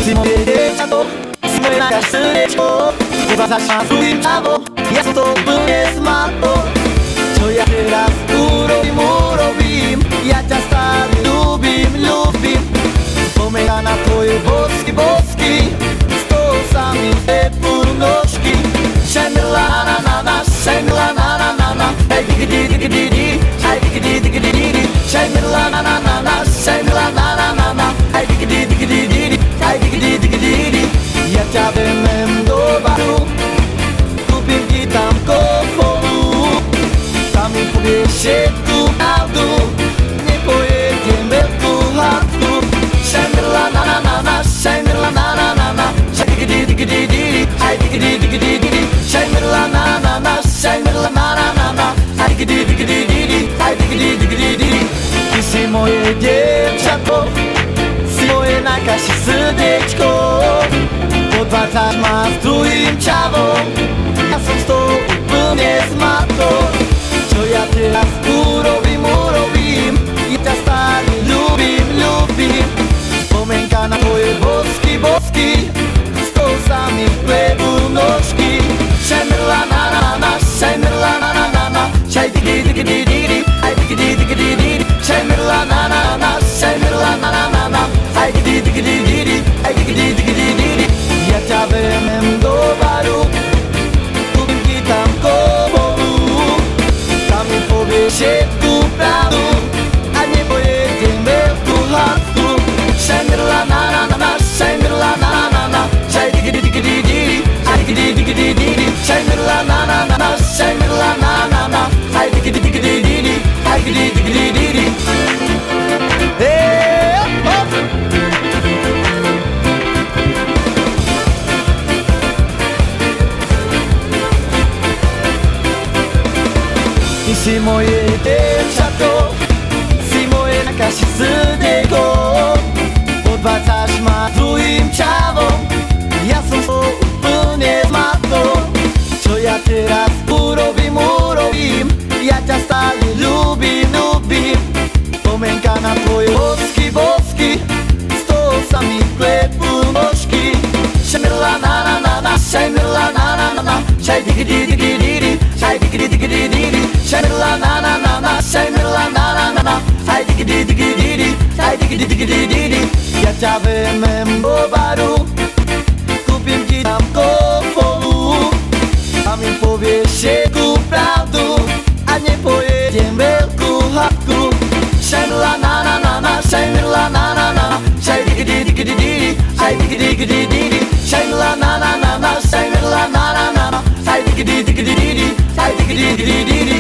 Si moje dzieciato, si moje najkrajsze chyba zaś swoim prawo, ja to úplne smarto. Čo ja teraz urobím, ja ťa stále ľúbim. Spomeňa na tvoje bosky, z toho sa mi tepnú nožky. Šajmila na na na, šajmila na na na na, hej digidi digidi di, hej digidi digidi di. Šajmila na na na na, šajmila na na na na, hej digidi digidi di, hej digidi digidi di. Ja ťa vezmem do baru, kúpim ti tam kofolu, tam mi povieš všetku pravdu, nepojedem veľkú hádku. Šajmila na na na na, šajmila na na na na, hej digidi digidi di, hej digidi digidi di. Šajmila na na na, šajmila na na na na, hej digidi digidi di, hej digidi digidi di. Ty si moje dievčatko, si moje najkrajšie srdiečko. Podvádzaš ma s druhým čavom, ja som z toho úplne zmatol. Čo ja teraz urobím, ja ťa stále ľúbim. Spomienka na tvoje bosky, z toho sa mi plebú nožky. Šajmila na na na, šajmila na na na na, šaj digidi digidi digidi, aj digidi digidi digidi. Šajmila na na na, šajmila na na na na, aj digidi digidi digidi, aj digidi digidi digidi. Ja ťa vezmem do baru, kúpim ti tam kofolu, tam mi povieš všetku pravdu a nepojedem veľkú hádku. Šajmila na na na na, šajmila na na na na, šaj digidi digidi digidi, aj digidi digidi digidi. Šajmila na na na na, šajmila na na na, aj digidi digidi digidi, aj digidi digidi digidi. Ty si moje dievčatko, si moje najkrajšie srdieko. Podvádzaš ma druhým čavom, ja som to úplne zmatol. Čo ja teraz urobím, ja ťa stále ľúbim. Spomienka na tvoje bosky, z toho sa mi klepú nožky. Šajmila na na na na, šajmila na na na na, šaj digidi digidi digidi, šaj digidi digidi digidi. Šajmila na na na na, šajmila na na na na, aj digidi digidi digidi, aj digidi digidi digidi. Ja ťa vezmem do baru, kúpim ti tam kofolu, a mi povieš všetku pravdu a nepojedem veľkú hádku. Šajmila na na na na, šajmila na na na, šaj digidi digidi digidi, aj digidi digidi digidi. Šajmila na na na na, šajmila na na na na, aj digidi digidi digidi, aj digidi digidi digidi.